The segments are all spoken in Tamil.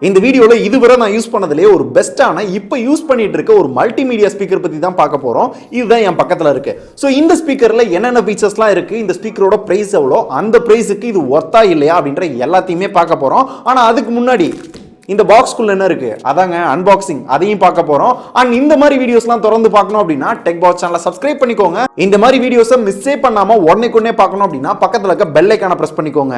இந்த வீடியோல இதுவரை நான் யூஸ் பண்ணதுலேயே ஒரு பெஸ்ட்டான இப்போ யூஸ் பண்ணிட்டு இருக்க ஒரு மல்டிமீடியா ஸ்பீக்கர் பத்தி தான் பார்க்க போறோம். இதுதான் என் பக்கத்துல இருக்கு. ஸோ இந்த ஸ்பீக்கர்ல என்னென்ன ஃபீச்சர்ஸ்லாம் இருக்கு, இந்த ஸ்பீக்கரோட பிரைஸ் எவ்வளோ, அந்த பிரைஸுக்கு இது ஒர்த்தா இல்லையா அப்படின்ற எல்லாத்தையுமே பார்க்க போறோம். ஆனா அதுக்கு முன்னாடி இந்த பாக்ஸ்க்குள்ள என்ன இருக்கு, அதாங்க அன்பாக்சிங், அதையும் பார்க்க போறோம். அண்ட் இந்த மாதிரி வீடியோஸ்லாம் தொடர்ந்து பார்க்கணும் அப்படின்னா டெக் பாக்ஸ் சேனலை சப்ஸ்கிரைப் பண்ணிக்கோங்க. இந்த மாதிரி வீடியோஸை மிஸ்ஸே பண்ணாம உடனே பார்க்கணும் அப்படின்னா பக்கத்துல இருக்க பெல் ஐகானை பிரஸ் பண்ணிக்கோங்க.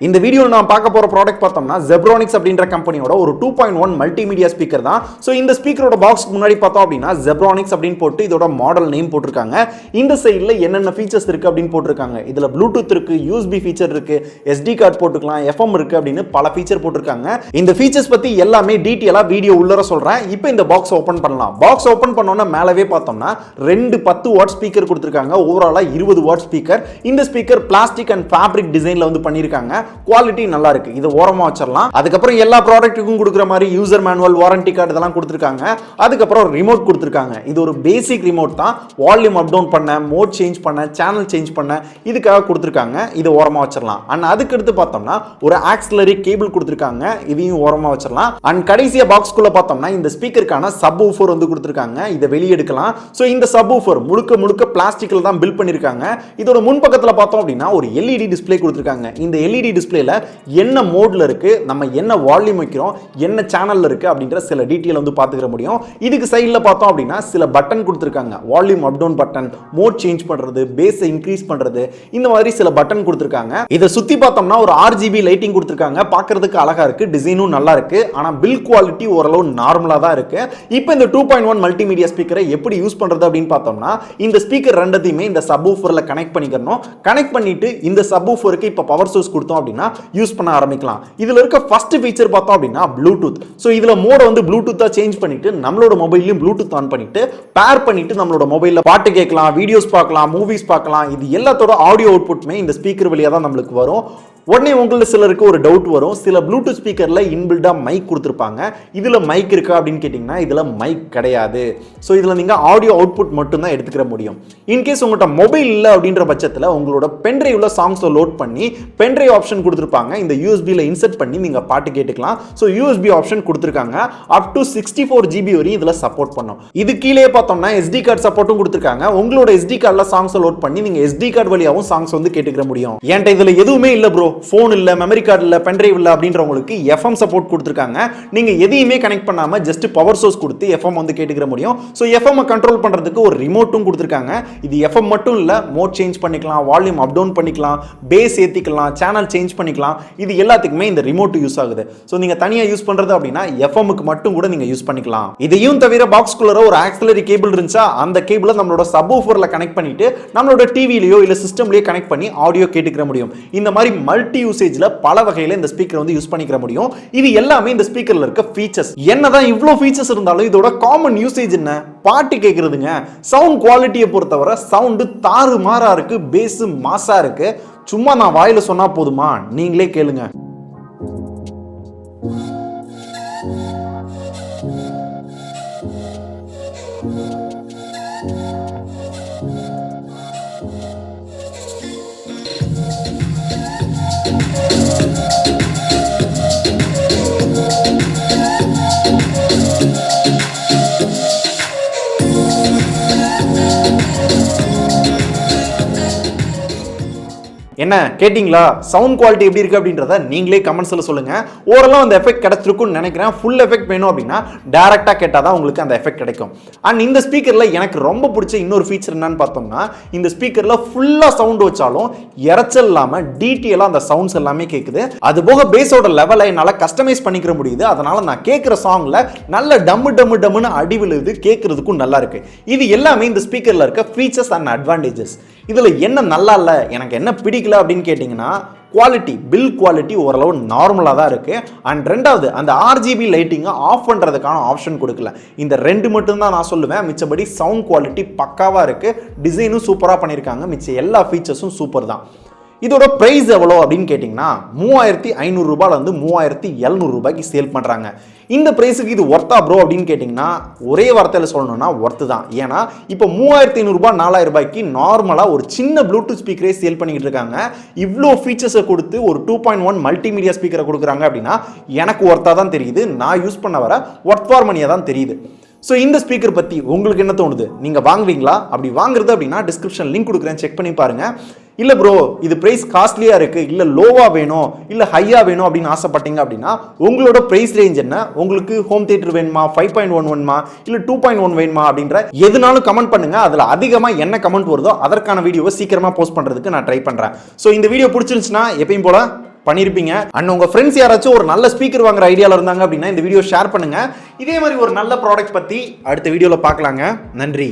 இந்த வீடியோவில் நான் பார்க்க போற ப்ராடக்ட் பார்த்தோம்னா ஜெப்ரானிக்ஸ் அப்படின்ற கம்பெனியோட ஒரு 2.1 மல்டிமீடியா ஸ்பீக்கர் தான். ஸோ இந்த ஸ்பீக்கரோட பாக்ஸ்க்கு முன்னாடி பார்த்தோம் அப்படின்னா ஜெப்ரானிக்ஸ் அப்படின்னு போட்டு இதோட மாடல் நேம் போட்டிருக்காங்க. இந்த சைடில் என்னென்ன ஃபீச்சர்ஸ் இருக்கு அப்படின்னு போட்டிருக்காங்க. இதில் ப்ளூடூத் இருக்கு, யூஎஸ்பி ஃபீச்சர் இருக்கு, SD கார்டு போட்டுக்கலாம், FM இருக்கு அப்படின்னு பல ஃபீச்சர் போட்டிருக்காங்க. இந்த ஃபீச்சர்ஸ் பத்தி எல்லாமே டீட்டெயிலாக வீடியோ உள்ளர சொல்றேன். இப்போ இந்த பாக்ஸ் ஓப்பன் பண்ணலாம். பாக்ஸ் ஓப்பன் பண்ணோன்னா மேலவே பார்த்தோம்னா 2 10 வாட் ஸ்பீக்கர் கொடுத்துருக்காங்க. ஓவராலா 20 வாட் ஸ்பீக்கர். இந்த ஸ்பீக்கர் பிளாஸ்டிக் அண்ட் ஃபேப்ரிக் டிசைன்ல வந்து பண்ணியிருக்காங்க. குவாலிட்டி நல்லா இருக்கு. இது ஓரமா வச்சிரலாம். அதுக்கப்புறம் எல்லா ப்ராடக்ட்டுக்கும் கொடுக்குற மாதிரி யூசர் மேனுவல், வாரண்டி கார்டு இதெல்லாம் கொடுத்துருக்காங்க. அதுக்கப்புறம் ரிமோட் கொடுத்துருக்காங்க. இது ஒரு பேசிக் ரிமோட் தான். வால்யூம் அப் டவுன் பண்ண, மோட் சேஞ்ச் பண்ண, சேனல் சேஞ்ச் பண்ண இதுக்காக கொடுத்துருக்காங்க. இது ஓரமா வச்சிரலாம். அண்ட் அதுக்கு அடுத்து பார்த்தோம்னா ஒரு ஆக்சிலரி கேபிள் கொடுத்துருக்காங்க. இதையும் ஓரமா வச்சிரலாம். அண்ட் கடைசியா பாக்ஸ்க்குள்ள பார்த்தோம்னா இந்த ஸ்பீக்கருக்கான சப் ஊஃபர் வந்து கொடுத்துருக்காங்க. இதை வெளியே எடுக்கலாம். ஸோ இந்த சப் ஊஃபர் முழுக்க பிளாஸ்டிக்ல தான் பில்ட் பண்ணிருக்காங்க. இதோட முன்பக்கத்தில் பார்த்தோம் அப்படின்னா ஒரு LED டிஸ்பிளே கொடுத்துருக்காங்க. இந்த LED டிஸ்பிளேல என்ன மோட்ல இருக்கு, நம்ம என்ன வால்யூம் வைக்கிறோம், என்ன சேனல்ல இருக்கு அப்படின்ற சில டீடைல் வந்து பார்த்துக்க முடியும். இதுக்கு சைடுல பார்த்தோம் அப்படின்னா சில பட்டன் கொடுத்துருக்காங்க. Volume up down button, mode change பண்றது, பேஸ் இன்க்ரீஸ் பண்றது, இந்த மாதிரி சில பட்டன் கொடுத்துருக்காங்க. இதை சுத்தி பார்த்தோம்னா ஒரு RGB லைட்டிங் கொடுத்துருக்காங்க. பார்க்கிறதுக்கு அழகா இருக்கு, டிசைனும் நல்லா இருக்கு. ஆனா பில் குவாலிட்டி ஓரளவு நார்மலா தான் இருக்கு. இப்போ இந்த 2.1 மல்டிமீடியா ஸ்பீக்கரை எப்படி யூஸ் பண்றது அப்படின்னு பார்த்தோம்னா இந்த ஸ்பீக்கர் ரெண்டத்தையுமே இந்த சப் ஊஃபர்ல கனெக்ட் பண்ணிக்கணும். கனெக்ட் பண்ணிட்டு இந்த சப் ஊஃபருக்கு இப்போ பவர் சோர்ஸ் கொடுத்தோம் அப்படின்னா யூஸ் பண்ண ஆரம்பிக்கலாம். இதுல இருக்க ஃபர்ஸ்ட் ஃபீச்சர் பார்த்தோம் அப்படின்னா ப்ளூடூத். சோ இதுல மோட வந்து ப்ளூடூத்தா சேஞ்ச் பண்ணிட்டு நம்மளோட மொபைல்லையும் ப்ளூடூத் ஆன் பண்ணிட்டு பேர் பண்ணிட்டு நம்மளோட மொபைல்ல பாட்டு கேட்கலாம், வீடியோஸ் பார்க்கலாம், மூவிஸ் பார்க்கலாம். இது எல்லாத்தோட ஆடியோ அவுட்புட்மே இந்த ஸ்பீக்கர் வழியா தான் நம்மளுக்கு வரும். உடனே உங்களுக்கு சிலருக்கு ஒரு டவுட் வரும், சில ப்ளூடூத் ஸ்பீக்கர்ல இன்பில்டா மைக் கொடுத்துருப்பாங்க. இதுல மைக் இருக்கா அப்படின்னு கேட்டீங்கன்னா இதுல மைக் கிடையாது. ஸோ இதுல நீங்க ஆடியோ அவுட்புட் மட்டும் தான் எடுத்துக்கிற முடியும். இன்கேஸ் உங்கள்கிட்ட மொபைல் இல்லை அப்படின்ற பட்சத்தில் உங்களோட பென்ட்ரைவ்ல சாங்ஸை லோட் பண்ணி பென்ட்ரைவ் ஆப்ஷன் கொடுத்துருப்பாங்க. இந்த யூஎஸ்பியில் இன்சர்ட் பண்ணி நீங்க பாட்டு கேட்டுக்கலாம். ஸோ USB ஆப்ஷன் கொடுத்துருக்காங்க. அப் டு 64 GB வரையும் இதுல சப்போர்ட் பண்ணும். இது கீழே பார்த்தோம்னா SD கார்டு சப்போர்ட்டும் கொடுத்துருக்காங்க. உங்களோட SD கார்டில் சாங்ஸை லோட் பண்ணி நீங்க SD கார்டு வழியாகவும் சாங்ஸ் வந்து கேட்டுக்கிற முடியும். என்கிட்ட இதுல எதுவுமே இல்லை ப்ரோ, ஃபோன் இல்ல, மெமரி கார்டு இல்ல, பென்ட்ரைவ் இல்ல அப்படின்றவங்களுக்கு FM சப்போர்ட் கொடுத்திருக்காங்க. நீங்க எதையுமே கனெக்ட் பண்ணாம ஜஸ்ட் பவர் சோர்ஸ் கொடுத்து FM வந்து கேட்டுக்கிற முடியும். சோ FM கண்ட்ரோல் பண்றதுக்கு ஒரு ரிமோட்டும் கொடுத்திருக்காங்க. இது FM மட்டும் இல்ல, மோட் சேஞ்ச் பண்ணிக்கலாம், வால்யூம் அப் டவுன் பண்ணிக்கலாம், பேஸ் ஏத்திக்கலாம், சேனல் சேஞ்ச் பண்ணிக்கலாம். இது எல்லாத்துக்குமே இந்த ரிமோட் யூஸ் ஆகுது. சோ நீங்க தனியா யூஸ் பண்றது அப்படின்னா FM க்கு மட்டும் கூட நீங்க யூஸ் பண்ணிக்கலாம். இதையும் தவிர பாக்ஸ்க்குள்ள ஒரு ஆக்சிலரி கேபிள் இருந்துச்சா, அந்த கேபிளை நம்மளோட சப்வூஃபர்ல கனெக்ட் பண்ணிட்டு நம்மளோட டிவிலயோ இல்ல சிஸ்டம்லயோ கனெக்ட் பண்ணி ஆடியோ கேட்டுக்கிற முடியும். இந்த மாதிரி மல்டி யூசேஜ்ல பல வகையில இந்த ஸ்பீக்கர் வந்து யூஸ் பண்ணிக்கிற முடியும். இது எல்லாமே இந்த ஸ்பீக்கர்ல இருக்க ஃபீச்சர்ஸ். என்னதான் இவ்ளோ ஃபீச்சர்ஸ் இருந்தாலும் இதோட காமன் யூசேஜ் என்ன? பாட்டு கேட்கறதுங்க. சவுண்ட் குவாலிட்டியை பொறுத்தவரை சவுண்ட் தாறுமாறா இருக்கு, பேஸ் மாசா இருக்கு. சும்மா நான் வாயில சொன்னா போதுமா? நீங்களே கேளுங்க. என்ன கேட்டிங்களா? சவுண்ட் குவாலிட்டி எப்படி இருக்கு அப்படின்றத நீங்களே கமெண்ட்ஸ்ல சொல்லுங்க. ஓரளவு அந்த எஃபெக்ட் கிடைச்சிருக்கும்னு நினைக்கிறேன். ஃபுல் எஃபெக்ட் வேணும் அப்படின்னா டைரக்டா கேட்டாதான் உங்களுக்கு அந்த எஃபெக்ட் கிடைக்கும். அண்ட் இந்த ஸ்பீக்கர்ல எனக்கு ரொம்ப பிடிச்ச இன்னொரு ஃபீச்சர் என்னன்னு பார்த்தோம்னா இந்த ஸ்பீக்கர்ல ஃபுல்லா சவுண்ட் வச்சாலும் இறைச்சல் இல்லாம டீட்டெயிலா அந்த சவுண்ட்ஸ் எல்லாமே கேட்குது. அது போக பேஸோட லெவலை என்னால கஸ்டமைஸ் பண்ணிக்கிற முடியுது. அதனால நான் கேட்கிற சாங்ல நல்ல டம்முன்னு அடி விழுது, கேட்கறதுக்கும் நல்லா இருக்கு. இது எல்லாமே இந்த ஸ்பீக்கர்ல இருக்க ஃபீச்சர்ஸ் அண்ட் அட்வான்டேஜஸ். இதுல என்ன நல்லா இல்ல, எனக்கு என்ன பிடிக்கல அப்படின்னு கேட்டீங்கன்னா குவாலிட்டி, பில் குவாலிட்டி ஓரளவு நார்மலா தான் இருக்கு. அண்ட் ரெண்டாவது அந்த RGB லைட்டிங்கை ஆஃப் பண்றதுக்கான ஆப்ஷன் கொடுக்கல. இந்த ரெண்டு மட்டும் தான் நான் சொல்லுவேன். மிச்சபடி சவுண்ட் குவாலிட்டி பக்காவா இருக்கு, டிசைனும் சூப்பரா பண்ணியிருக்காங்க, மிச்ச எல்லா ஃபீச்சர்ஸும் சூப்பர் தான். இதோட பிரைஸ் எவ்வளோ அப்படின்னு கேட்டிங்கன்னா 3500 ரூபாயிலிருந்து 3700 ரூபாய்க்கு சேல் பண்ணுறாங்க. இந்த பிரைஸுக்கு இது ஒர்த்தா ப்ரோ அப்படின்னு கேட்டிங்கன்னா ஒரே வார்த்தையில் சொல்லணும்னா ஒர்த்து தான். ஏன்னா இப்போ 3500 ரூபாய் 4000 ரூபாய்க்கு நார்மலாக ஒரு சின்ன ப்ளூடூத் ஸ்பீக்கரே சேல் பண்ணிக்கிட்டு இருக்காங்க. இவ்வளோ ஃபீச்சர்ஸை கொடுத்து ஒரு 2.1 மல்டிமீடியா ஸ்பீக்கரை கொடுக்குறாங்க அப்படின்னா எனக்கு ஒர்த்தா தான் தெரியுது. நான் யூஸ் பண்ண வர ஒர்த் ஃபார் மணியாக தான் தெரியுது. ஸோ இந்த ஸ்பீக்கர் பற்றி உங்களுக்கு என்ன தோணுது? நீங்கள் வாங்குவீங்களா? அப்படி வாங்குறது அப்படின்னா டிஸ்கிரிப்ஷன் லிங்க் கொடுக்குறேன், செக் பண்ணி பாருங்கள். இல்லை ப்ரோ இது ப்ரைஸ் காஸ்ட்லியாக இருக்குது, இல்லை லோவாக வேணும், இல்லை ஹையாக வேணும் அப்படின்னு ஆசைப்பட்டீங்க அப்படின்னா உங்களோட ப்ரைஸ் ரேஞ்ச் என்ன? உங்களுக்கு ஹோம் தியேட்டர் வேணுமா, 5.1 வேணுமா, இல்லை 2.1 வேணுமா அப்படின்ற எதுனாலும் கமெண்ட் பண்ணுங்கள். அதில் அதிகமாக என்ன கமெண்ட் வருதோ அதற்கான வீடியோவை சீக்கிரமாக போஸ்ட் பண்ணுறதுக்கு நான் ட்ரை பண்ணுறேன். ஸோ இந்த வீடியோ பிடிச்சிருந்துச்சுன்னா எப்பயும் போல பண்ணியிருப்பீங்க. அண்ட் உங்கள் ஃப்ரெண்ட்ஸ் யாராச்சும் ஒரு நல்ல ஸ்பீக்கர் வாங்குற ஐடியாவில் இருந்தாங்க அப்படின்னா இந்த வீடியோ ஷேர் பண்ணுங்கள். இதே மாதிரி ஒரு நல்ல ப்ராடக்ட் பற்றி அடுத்த வீடியோவில் பார்க்கலாங்க. நன்றி.